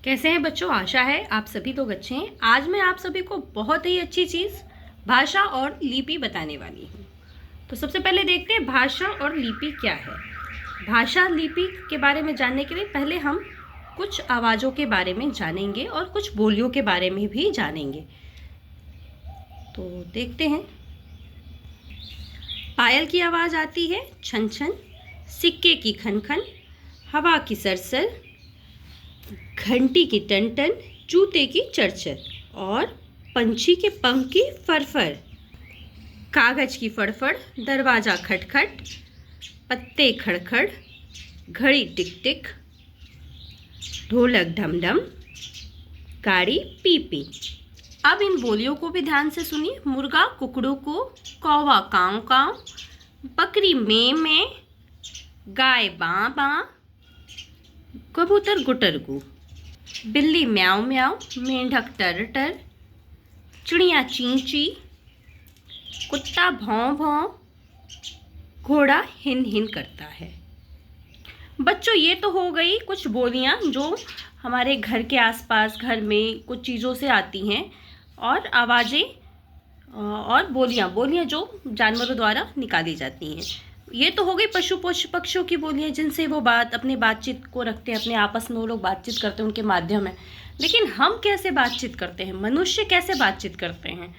कैसे हैं बच्चों? आशा है आप सभी लोग अच्छे हैं। आज मैं आप सभी को बहुत ही अच्छी चीज़ भाषा और लिपि बताने वाली हूँ। तो सबसे पहले देखते हैं भाषा और लिपि क्या है। भाषा लिपि के बारे में जानने के लिए पहले हम कुछ आवाज़ों के बारे में जानेंगे और कुछ बोलियों के बारे में भी जानेंगे। तो देखते हैं। पायल की आवाज़ आती है छन छन, सिक्के की खन खन, हवा की सरसर, घंटी की टन टन, जूते की चरचर और पंछी के पंख की फरफर। कागज की फड़फड़, दरवाज़ा खटखट, पत्ते खड़खड़, घड़ी टिक टिक, ढोलक ढम ढम, गाड़ी पी पी। अब इन बोलियों को भी ध्यान से सुनिए। मुर्गा कुकड़ू को, कौवा काँव काँव, बकरी में में, गाय बाँ बाँ, कबूतर गुटर गु, बिल्ली म्याऊ म्याऊ, मेंढक टर टर, चिड़िया ची ची, कुत्ता भौं भौं, घोड़ा हिन हिन करता है। बच्चों, ये तो हो गई कुछ बोलियां जो हमारे घर के आसपास घर में कुछ चीज़ों से आती हैं, और आवाज़ें और बोलियां जो जानवरों द्वारा निकाली जाती हैं। ये तो हो गई पशु पक्षियों की बोलियां जिनसे वो अपनी बातचीत को रखते हैं, अपने आपस में वो लोग बातचीत करते हैं, उनके माध्यम है। लेकिन हम कैसे बातचीत करते हैं? मनुष्य कैसे बातचीत करते हैं?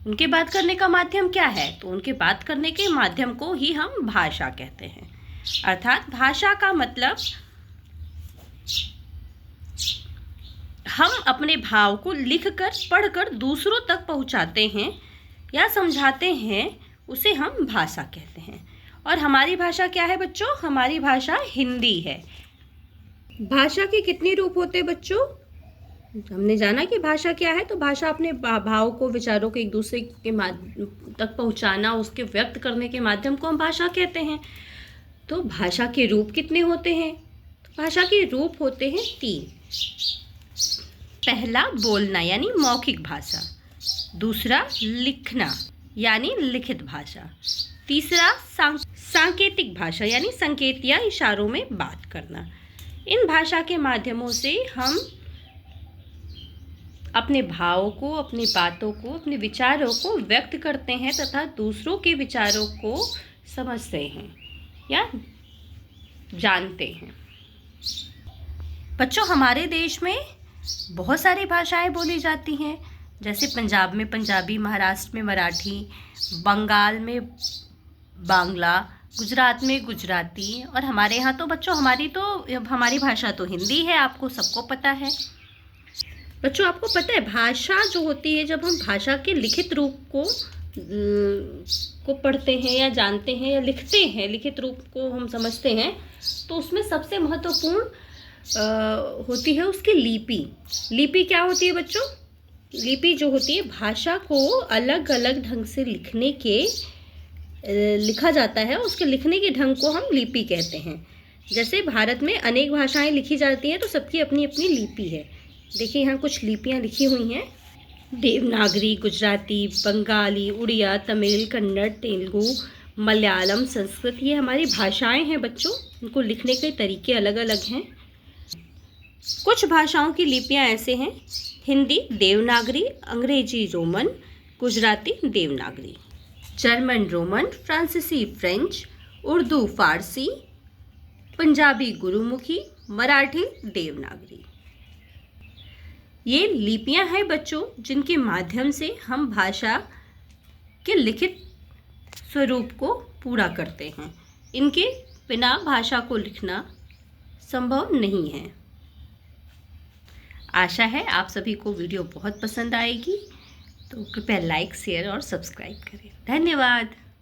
उनके बात करने का माध्यम क्या है? तो उनके बात करने के माध्यम को ही हम भाषा कहते हैं। अर्थात भाषा का मतलब हम अपने भाव को लिखकर पढ़कर दूसरों तक पहुंचाते हैं या समझाते हैं, उसे हम भाषा कहते हैं। और हमारी भाषा क्या है बच्चों? हमारी भाषा हिंदी है। भाषा के कितने रूप होते हैं बच्चों? हमने जाना कि भाषा क्या है। तो भाषा अपने भाव को, विचारों को एक दूसरे के तक पहुंचाना, उसके व्यक्त करने के माध्यम को हम भाषा कहते हैं। तो भाषा के रूप कितने होते हैं? तो भाषा के रूप होते हैं 3। पहला बोलना यानी मौखिक भाषा, दूसरा लिखना यानी लिखित भाषा, तीसरा सांकेतिक भाषा यानी संकेत या इशारों में बात करना। इन भाषा के माध्यमों से हम अपने भावों को, अपनी बातों को, अपने विचारों को व्यक्त करते हैं तथा दूसरों के विचारों को समझते हैं या जानते हैं। बच्चों, हमारे देश में बहुत सारी भाषाएं बोली जाती हैं। जैसे पंजाब में पंजाबी, महाराष्ट्र में मराठी, बंगाल में बांग्ला, गुजरात में गुजराती, और हमारे यहाँ तो बच्चों हमारी भाषा तो हिंदी है, आपको सबको पता है। बच्चों, आपको पता है भाषा जो होती है, जब हम भाषा के लिखित रूप को पढ़ते हैं या जानते हैं या लिखते हैं, लिखित रूप को हम समझते हैं, तो उसमें सबसे महत्वपूर्ण होती है उसकी लिपि। लिपि क्या होती है बच्चों? लिपि जो होती है, भाषा को अलग अलग ढंग से लिखा जाता है, उसके लिखने के ढंग को हम लिपि कहते हैं। जैसे भारत में अनेक भाषाएं लिखी जाती हैं, तो सबकी अपनी अपनी लिपि है। देखिए यहाँ कुछ लिपियाँ लिखी हुई हैं। देवनागरी, गुजराती, बंगाली, उड़िया, तमिल, कन्नड़, तेलुगु, मलयालम, संस्कृत, ये हमारी भाषाएं हैं बच्चों। इनको लिखने के तरीके अलग अलग हैं। कुछ भाषाओं की लिपियाँ ऐसे हैं: हिंदी देवनागरी, अंग्रेजी Roman, Gujarati Devanagari, German Roman, फ्रांसीसी फ्रेंच, उर्दू फारसी, पंजाबी गुरुमुखी, मराठी देवनागरी। ये लिपियां हैं बच्चों जिनके माध्यम से हम भाषा के लिखित स्वरूप को पूरा करते हैं। इनके बिना भाषा को लिखना संभव नहीं है। आशा है आप सभी को वीडियो बहुत पसंद आएगी। तो कृपया लाइक, शेयर और सब्सक्राइब करें। धन्यवाद।